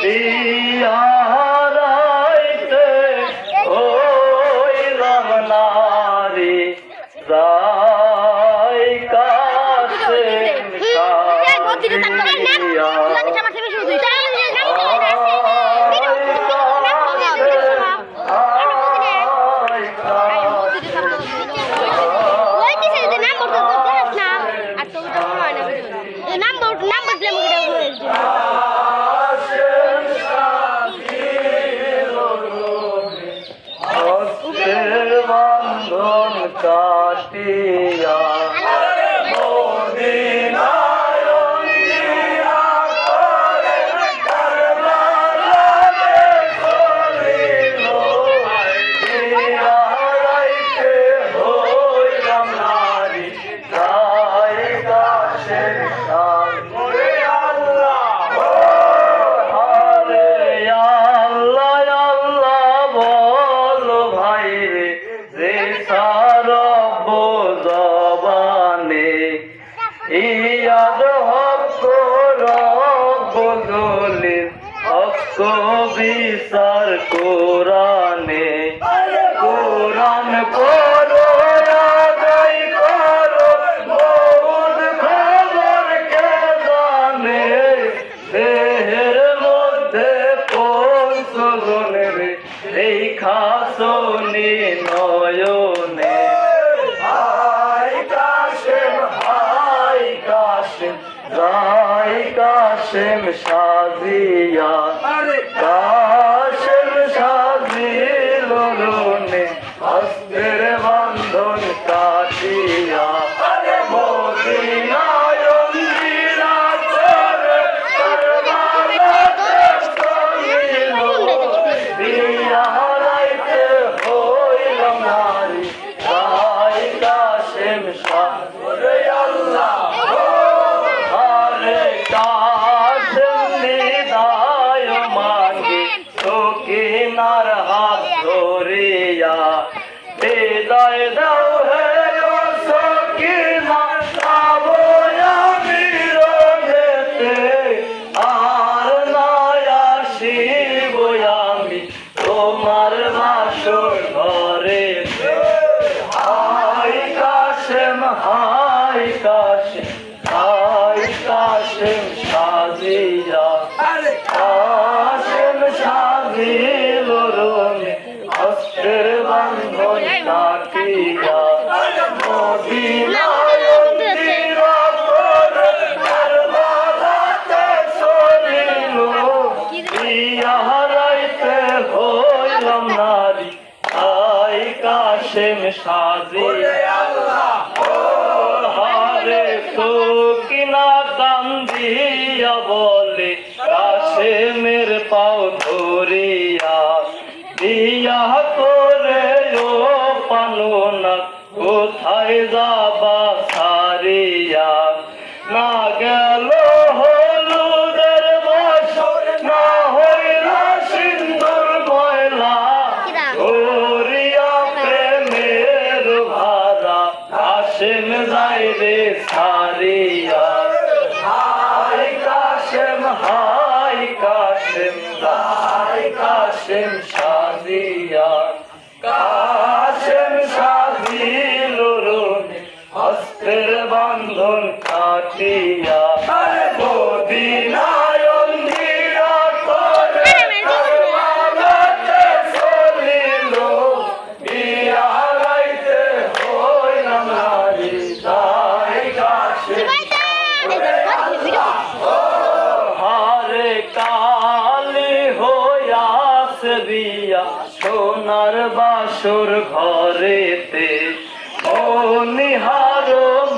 বিহারাইতে হইলাম নারী যাই কাছে বন্ধন কাটিয়া ইয়াদ হক রব্বুল হক বিচার কোরআনে কোরআন পড়ো আদায় করো বহুত খবর কে জানে দেহের মধ্যে পৌঁছনের এই খাসনি নয়নে কাশেম সাজিয়া কাশেম সাজিল রুনে হস্তের বন্ধন কাটিয়া মদিনায় অঙ্গিরা করে কারবালাতে চলিল বিহারাইতে হইলাম নারী তাই কাশেম সাজিয়া আল্লাহ কিনার হাত ধরিয়া বিদায় দাও হে সকিনা যাবো আমি রোদেতে আর নয় আসিব আমি তোমার বাসর ঘরেতে হাই কাশেম সাজিয়া কাশেম সাজিল রুনে হস্তের বন্ধন কাটিয়া মদিনায় অঙ্গিরা করে কারবালাতে চলিল বিহারাইতে হইলাম নারী তাই কাশেম সাজিয়া হারে সকিনা কান্দিয়া বলে কাশেমের পাও ধরিয়া বিয়া করে ও পানুনা কোথায় যাবা সারিয়া না গেল হলুদের বছর না হইল সিন্দুর ময়লা ধরিয়া প্রেমের ভাড়া কাশেম যাই রে সারিয়া হাই কাশেম কাশেম সাজিয়া কাশেম সাজিল রুনে হস্তের বন্ধন কাটিয়া মদিনায় অঙ্গিরা করে কারবালাতে চলিল বিহারাইতে হইলাম নারী তাই কাশেম হারে কালি হইয়াছে বিয়া সোনার বাসর ঘরেতে ও নিহার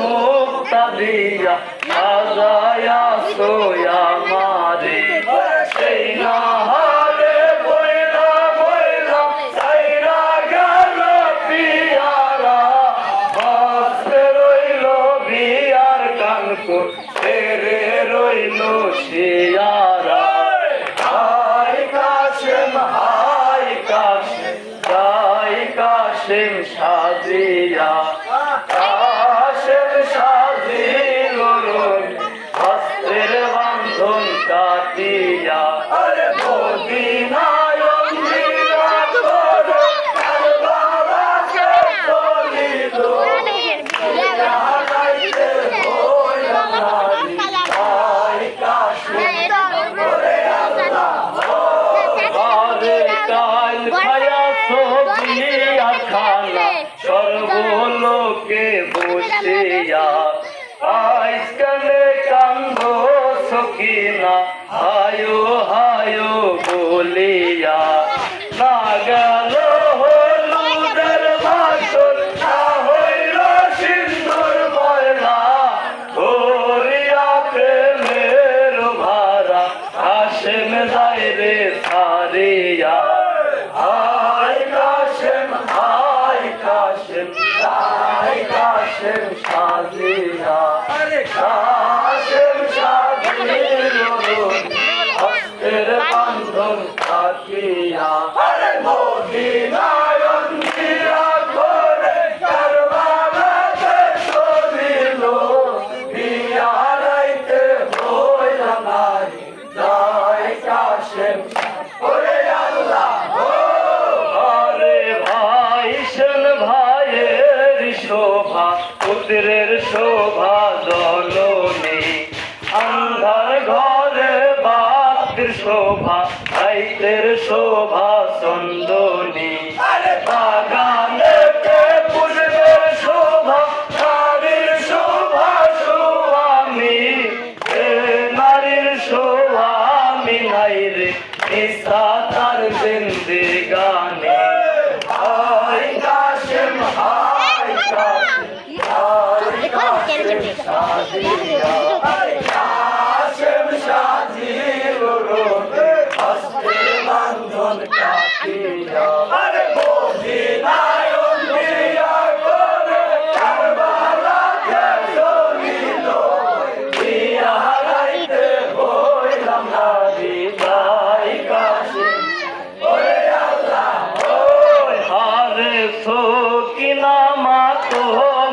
মুক্তা দিয়া সাজায়া সোয়া মারে সেই নাহারে বইলা সাইরা গেল পিয়ারা হস্তে রইল বিয়ার কানপুর তেরে রইল শিয়ারা হাই কাশেম সাজিয়া কাশেম সাজিল রুনে হস্তের বন্ধন কাটিয়া মদিনায় অন্ধিয়া করে কারবালাতে চলিল হারাইতে হইল নারী তাই কাশেম ওরে আল্লাহ আরে কাল খায়া সবিয়া খানা সর্বলোকে বসিয়া আইসকালে কান্দ সকিনা হায়ো হায়ো বলিয়া না গেল হলুদের বাসর না হইল সিন্দুর ময়লা ধরিয়া প্রেমের ভাড়া কাশেম যায় রে সারিয়া হায় কাশেম হায় কাশেম সাজিয়া কাশেম সাজিয়া হস্তের বান্ধন কাটিয়া মদিনায় অন্ধিয়া করে কারবালাতে চলিল বিয়ারাইতে হইল নারী জয় কাশেম ওরে আল্লাহ আরে ভাই শোন ভাইয়ের শোভা পুত্রের শোভা জননী আন্ধার ঘরে বাতির শোভা ভাইতের শোভা চন্দনী বাগানে পুষ্পের শোভা নারীর শোভা সুয়ামী নারীর সুয়ামী নাই রে নিশা তার জিন্দেগানি হায় কাশেম সাজিয়া কাশেম সাজিল রোদে হস্তের বান্ধন কাটিয়া মদিনায় অন্ধিয়া করে কারবালাতে চলিল বিয়ারাইতে হইল নারী তাই কাশেম ওরে আল্লাহ হারে সকিনা মাতো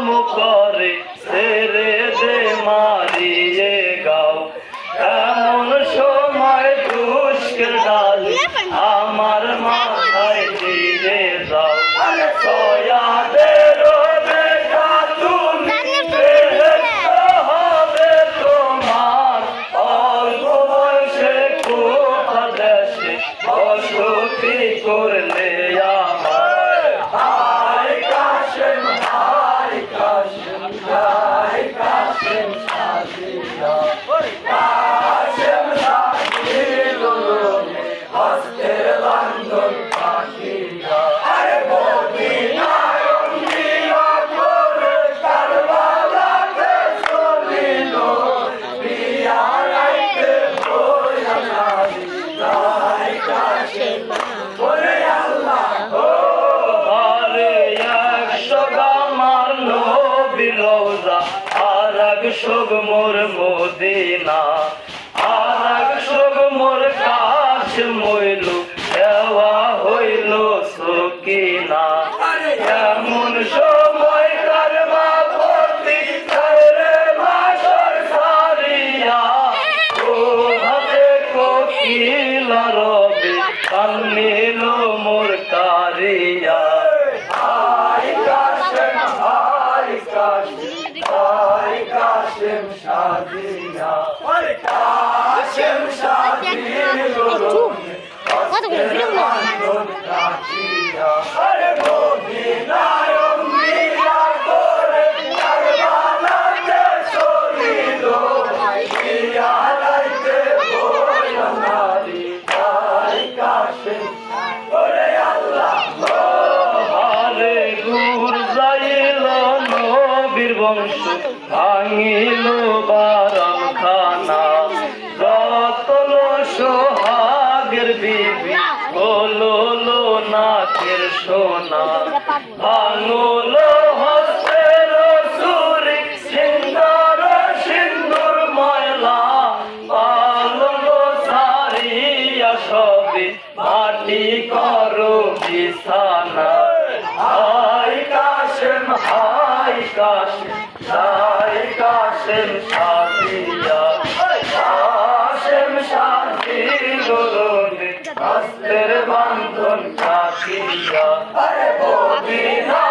মুখরে ছেড়ে দে মারিয়ে গাও এমন সময় দুষ্কের ডালি আমার মাথায় দিয়ে যাও সয়াদের বেটা তুমি হবে তোমার অল্প বয়সে কোথা দেশে বসতি করলে আমার হায় কাশেম সাজিয়া কাশেম সাজিল হস্তের বান্ধন কাটিয়া মদিনায় অন্ধিয়া করে কারবালাতে চলিল বিয়ারাইতে হইল নারী তাই কাশেম ওরে আল্লাহ আরে 100 গামার নবীর রওজা আরাগ শোক মোর মদিনা আরাগ শোক মোর কাশেম হইল দেওয়া হইল সকিনা এমন সময় কারবালাতে রে বাসর সারিয়া ও হাতে কোকিলা রবে কান্নিল মোর কারিয়া হায় কাশেম কাশেম সাজিয়া কাশেম সাজিল হস্তের বান্ধন কাটিয়া মদিনায় অন্ধিয়া করে কারবালাতে চলিল বিয়ারাইতে হইল নারী তাই কাশেম ওরে আল্লাহ আরে গুর যাইল নবীর বংশ ভাঙিল বারাম খানা রতন সোহাগের বিবি হলো নাকের সোনা ভাঙল হস্তের সুরি সিন্দুর ময়লা পালল সারিয়া সবে মাটি করো বিছানা হায় কাশেম সাজিয়া কাশেম সাজিল হস্তের বান্ধন কাটিয়া মদিনা